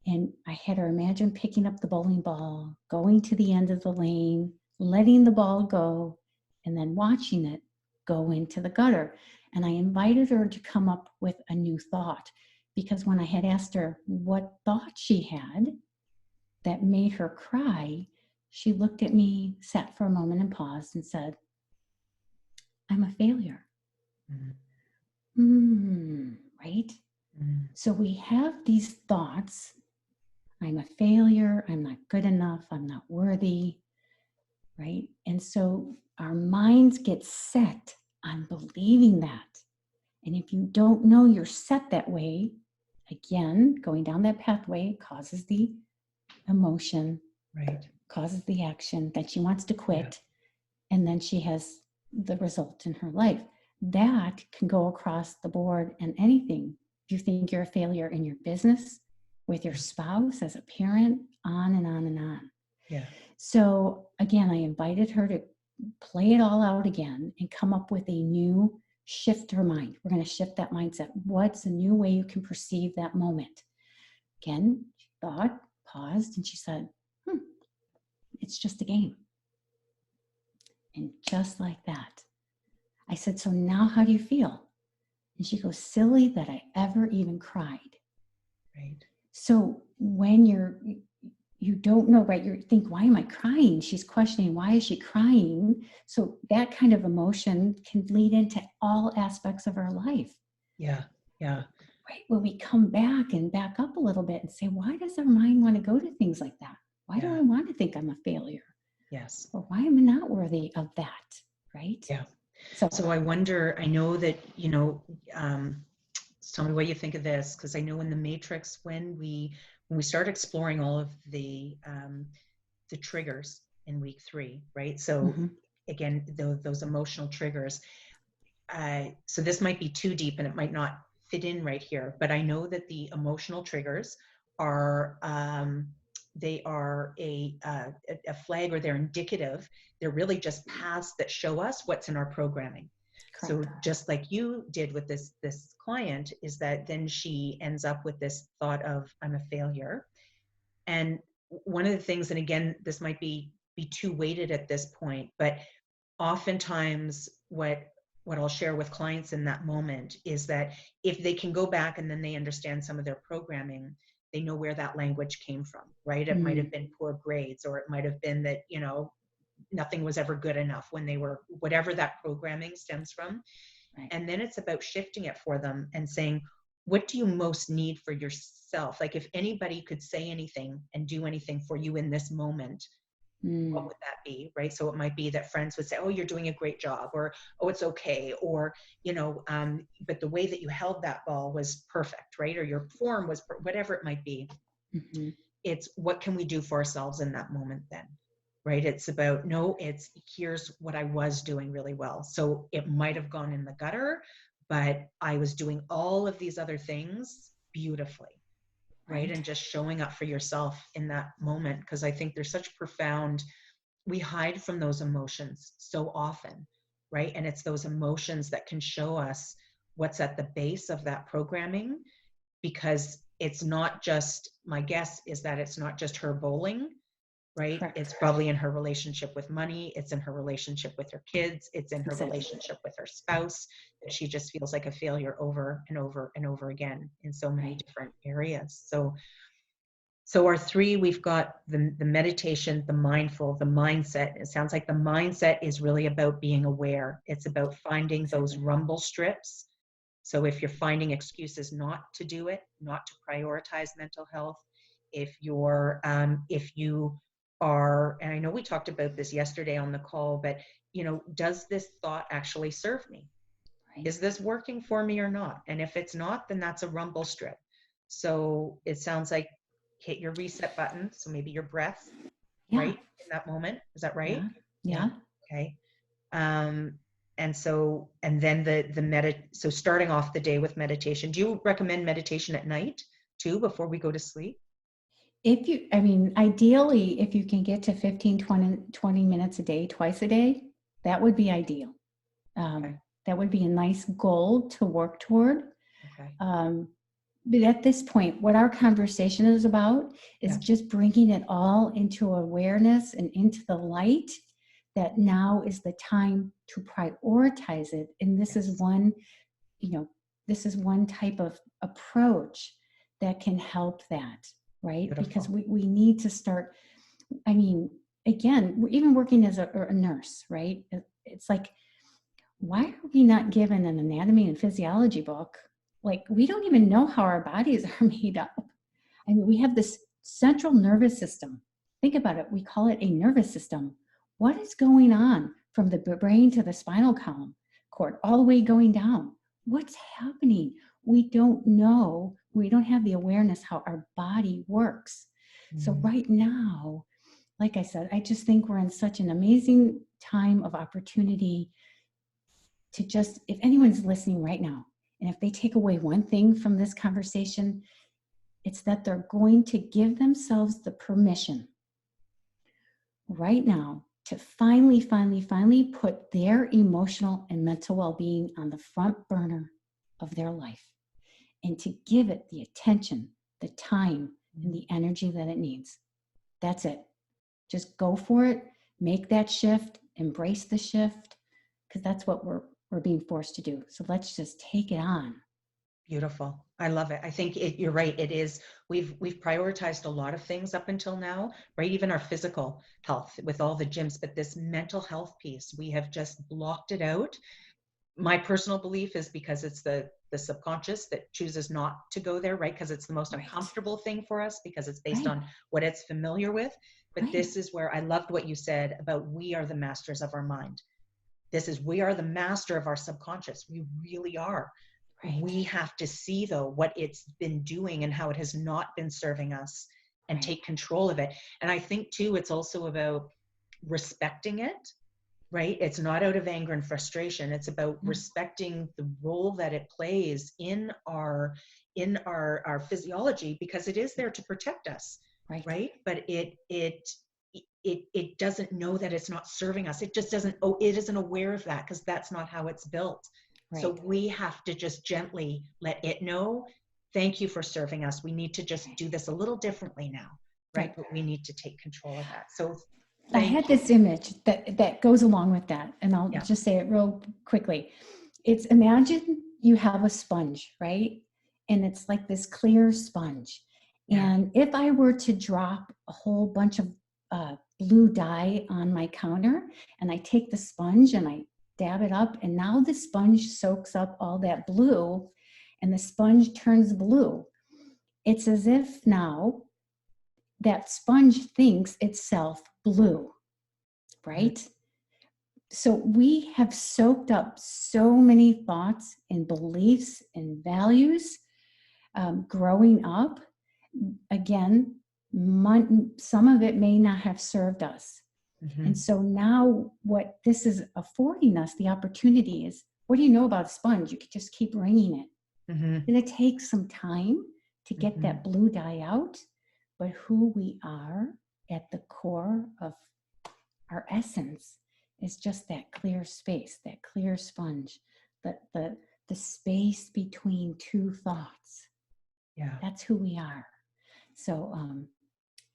And I had her imagine picking up the bowling ball, going to the end of the lane, letting the ball go, and then watching it go into the gutter. And I invited her to come up with a new thought because when I had asked her what thought she had that made her cry, she looked at me, sat for a moment and paused and said, "I'm a failure." Right? So we have these thoughts. I'm a failure. I'm not good enough. I'm not worthy. Right? And so our minds get set on believing that. And if you don't know you're set that way, again, going down that pathway causes the emotion, Right. causes the action that she wants to quit. Yeah. And then she has the result in her life. That can go across the board and anything. If you think you're a failure in your business, with your spouse, as a parent, on and on and on. Yeah. So again, I invited her to play it all out again and come up with a new shift her mind. We're going to shift that mindset. What's a new way you can perceive that moment? Again, she thought, paused, and she said, "It's just a game." And just like that, I said, "So now how do you feel?" And she goes, "Silly that I ever even cried." Right. So when you don't know, right? You think, "Why am I crying?" She's questioning, why is she crying? So that kind of emotion can lead into all aspects of our life. Yeah. Yeah. Right. When we come back and back up a little bit and say, why does our mind want to go to things like that? Why do I want to think I'm a failure? Yes. Or why am I not worthy of that? Right. Yeah. So I wonder, I know that, tell me what you think of this, because I know in the Matrix, when we start exploring all of the triggers in week 3, right? So again, those emotional triggers. So this might be too deep and it might not fit in right here, but I know that the emotional triggers are they are a flag, or they're indicative. They're really just paths that show us what's in our programming. Correct. So just like you did with this client, is that then she ends up with this thought of, "I'm a failure." And one of the things, and again, this might be too weighted at this point, but oftentimes what I'll share with clients in that moment is that if they can go back and then they understand some of their programming, they know where that language came from, right? It might have been poor grades, or it might have been that, nothing was ever good enough when they were, whatever that programming stems from. Right. And then it's about shifting it for them and saying, what do you most need for yourself? Like, if anybody could say anything and do anything for you in this moment, what would that be, right? So it might be that friends would say, "Oh, you're doing a great job," or, "Oh, it's okay," or, but the way that you held that ball was perfect, right? Or your form was, whatever it might be. It's what can we do for ourselves in that moment then, right? It's about, no, it's here's what I was doing really well. So it might have gone in the gutter, but I was doing all of these other things beautifully. Right. And just showing up for yourself in that moment. Because I think there's such profound, we hide from those emotions so often, right? And it's those emotions that can show us what's at the base of that programming, because it's not just, my guess is that it's not just her bowling, right? Correct. It's probably in her relationship with money. It's in her relationship with her kids. It's in her Exactly. relationship with her spouse. That she just feels like a failure over and over and over again in so many Right. different areas. So our three, we've got the meditation, the mindful, the mindset. It sounds like the mindset is really about being aware. It's about finding those Exactly. rumble strips. So if you're finding excuses not to do it, not to prioritize mental health, if you are, and I know we talked about this yesterday on the call, but does this thought actually serve me? Right. Is this working for me or not? And if it's not, then that's a rumble strip. So it sounds like hit your reset button. So maybe your breath, Yeah. right? In that moment. Is that right? Yeah. Yeah. Yeah. Okay. Um, and then so starting off the day with meditation. Do you recommend meditation at night too, before we go to sleep? Ideally, if you can get to 15, 20 minutes a day, twice a day, that would be ideal. Okay. That would be a nice goal to work toward. Okay. But at this point, what our conversation is about is Yeah. just bringing it all into awareness and into the light, that now is the time to prioritize it. And this is Yes. this is one type of approach that can help that, right? Because Beautiful. we need to start, again, we're even working as a nurse, right? It's like, why are we not given an anatomy and physiology book? Like, we don't even know how our bodies are made up. We have this central nervous system. Think about it. We call it a nervous system. What is going on from the brain to the spinal column cord, all the way going down? What's happening? We don't know. We don't have the awareness how our body works. So Mhm. right now, like I said, I just think we're in such an amazing time of opportunity to just, if anyone's listening right now, and if they take away one thing from this conversation, it's that they're going to give themselves the permission right now to finally put their emotional and mental well-being on the front burner of their life, and to give it the attention, the time, and the energy that it needs. That's it. Just go for it. Make that shift. Embrace the shift, because that's what we're being forced to do. So let's just take it on. Beautiful. I love it. I think you're right. It is. We've prioritized a lot of things up until now, right? Even our physical health with all the gyms, but this mental health piece, we have just blocked it out. My personal belief is because it's the subconscious that chooses not to go there, right? Because it's the most Right. uncomfortable thing for us, because it's based Right. on what it's familiar with. But Right. this is where I loved what you said about we are the masters of our mind. We are the master of our subconscious. We really are. Right. We have to see though what it's been doing and how it has not been serving us, and Right. take control of it. And I think too, it's also about respecting it, right? It's not out of anger and frustration. It's about No. respecting the role that it plays in our physiology, because it is there to protect us, Right. right? But it doesn't know that it's not serving us. It just doesn't. Oh, it isn't aware of that, because that's not how it's built. So Right. we have to just gently let it know, thank you for serving us. We need to just do this a little differently now, right? Right. But we need to take control of that. So I thank had you. this image that goes along with that, and I'll Yeah. just say it real quickly. It's, imagine you have a sponge, right? And it's like this clear sponge. Yeah. And if I were to drop a whole bunch of blue dye on my counter, and I take the sponge and I dab it up, and now the sponge soaks up all that blue, and the sponge turns blue. It's as if now that sponge thinks itself blue, Mhm. right? So we have soaked up so many thoughts and beliefs and values growing up. Again, some of it may not have served us. And Mhm. so now what this is affording us the opportunity is, what do you know about a sponge? You could just keep wringing it. Mhm. And it takes some time to get that Mhm. blue dye out. But who we are at the core of our essence is just that clear space, that clear sponge, the space between two thoughts. Yeah. That's who we are. So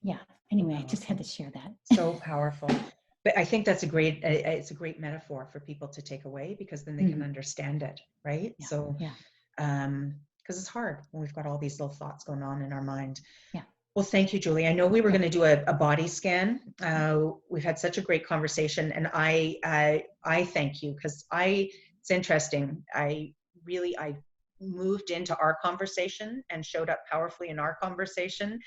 yeah. Anyway, I just had to share that. So powerful. But I think that's it's a great metaphor for people to take away, because then they can understand it, right? Yeah, So, yeah, because it's hard when we've got all these little thoughts going on in our mind. yeah. Well, thank you, Julie. I know we were Yeah. going to do a body scan. We've had such a great conversation, and I thank you, because it's interesting. I moved into our conversation and showed up powerfully in our conversation.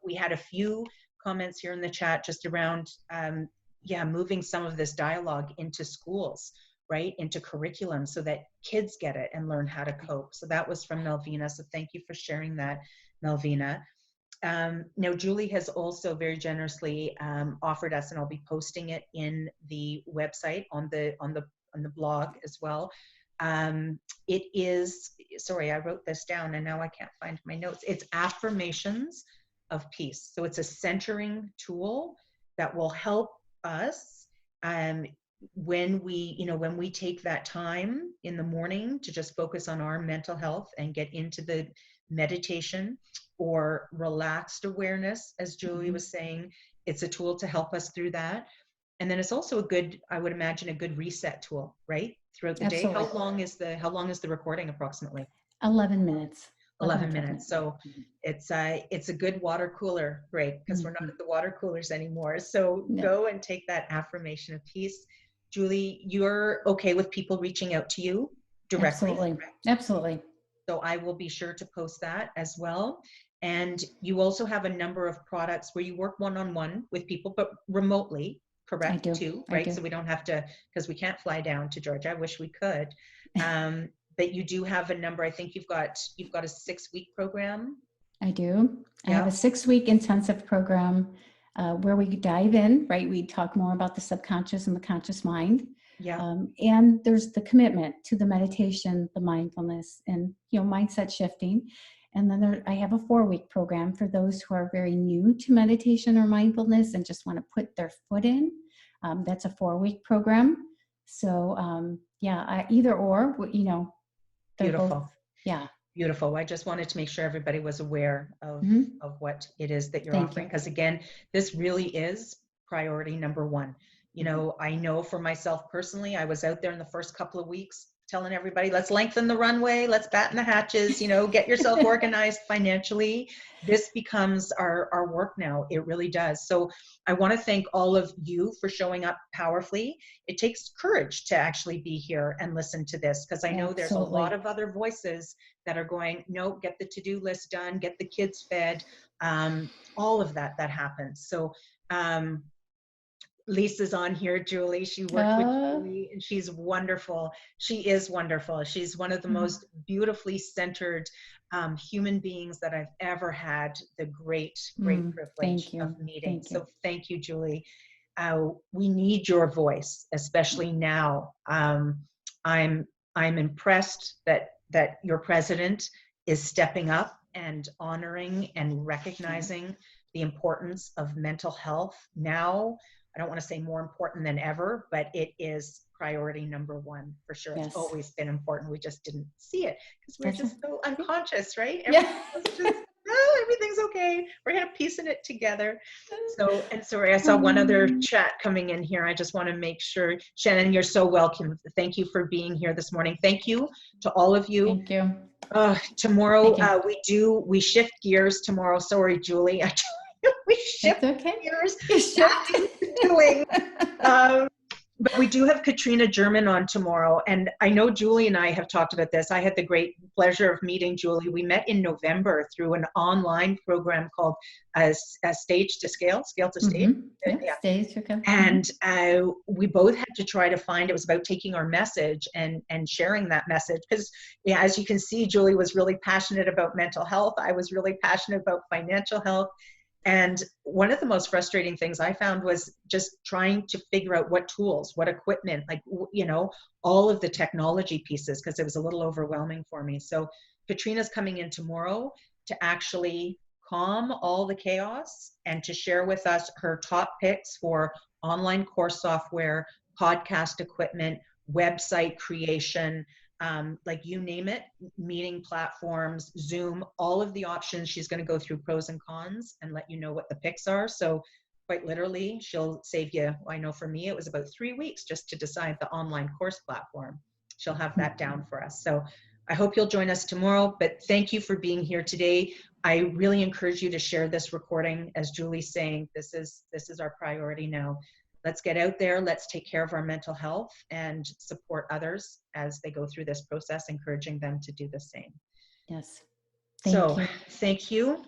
We had a few comments here in the chat just around, moving some of this dialogue into schools, right, into curriculum, so that kids get it and learn how to cope. So that was from Melvina. So thank you for sharing that, Melvina. Now, Julie has also very generously offered us, and I'll be posting it in the website on the blog as well. It is, sorry, I wrote this down and now I can't find my notes. It's affirmations of peace. So it's a centering tool that will help us when we take that time in the morning to just focus on our mental health and get into the meditation or relaxed awareness, as Julie was saying. It's a tool to help us through that. And then it's also I would imagine, a good reset tool, right? Throughout the day. Absolutely. How long is the recording approximately? 11 minutes. 11 minutes. So it's a good water cooler break, because we're not at the water coolers anymore. So go and take that affirmation of peace. Julie, you're okay with people reaching out to you directly? Absolutely. Absolutely. So I will be sure to post that as well. And you also have a number of products where you work one-on-one with people, but remotely, correct? I do. Too, I right? do. So we don't have to, because we can't fly down to Georgia. I wish we could. But you do have a number. I think you've got a 6-week program. I do. Yeah. I have a 6-week intensive program where we dive in, right? We talk more about the subconscious and the conscious mind. Yeah. And there's the commitment to the meditation, the mindfulness, and mindset shifting. And then I have a 4-week program for those who are very new to meditation or mindfulness and just want to put their foot in. That's a 4-week program. So either or, they're Beautiful. both. Yeah. Beautiful. I just wanted to make sure everybody was aware of what it is that you're offering, because again, this really is priority number one. I know for myself personally, I was out there in the first couple of weeks telling everybody, let's lengthen the runway, let's batten the hatches, get yourself organized financially. This becomes our work now. It really does. So I want to thank all of you for showing up powerfully. It takes courage to actually be here and listen to this, because I know there's a lot of other voices that are going, no, get the to-do list done, get the kids fed, all of that happens. So Lisa's on here, Julie. She worked with Julie, and she's wonderful. She is wonderful. She's one of the most beautifully centered human beings that I've ever had the great privilege of meeting. So thank you, Julie. We need your voice, especially now. I'm impressed that your president is stepping up and honoring and recognizing the importance of mental health now. I don't want to say more important than ever, but it is priority number one for sure. It's always been important. We just didn't see it because we're just so unconscious, right? Everything's okay. We're kind of piecing it together. So, and sorry, I saw one other chat coming in here. I just want to make sure, Shannon, you're so welcome. Thank you for being here this morning. Thank you to all of you. Thank you. Tomorrow, we shift gears tomorrow. Sorry, Julie. We shift gears. But we do have Katrina German on tomorrow. And I know Julie and I have talked about this. I had the great pleasure of meeting Julie. We met in November through an online program called Stage to Scale, Scale to Stage. Stage, okay. And we both had to try to find, it was about taking our message and sharing that message. Because as you can see, Julie was really passionate about mental health. I was really passionate about financial health. And one of the most frustrating things I found was just trying to figure out what tools, what equipment, all of the technology pieces, because it was a little overwhelming for me. So Katrina's coming in tomorrow to actually calm all the chaos and to share with us her top picks for online course software, podcast equipment, website creation, like you name it, meeting platforms, Zoom, all of the options. She's going to go through pros and cons and let you know what the picks are. So quite literally, she'll save you. I know for me, it was about 3 weeks just to decide the online course platform. She'll have that down for us. So I hope you'll join us tomorrow, but thank you for being here today. I really encourage you to share this recording. As Julie's saying, this is our priority now. Let's get out there, let's take care of our mental health and support others as they go through this process, encouraging them to do the same. Yes. So Thank you. thank you.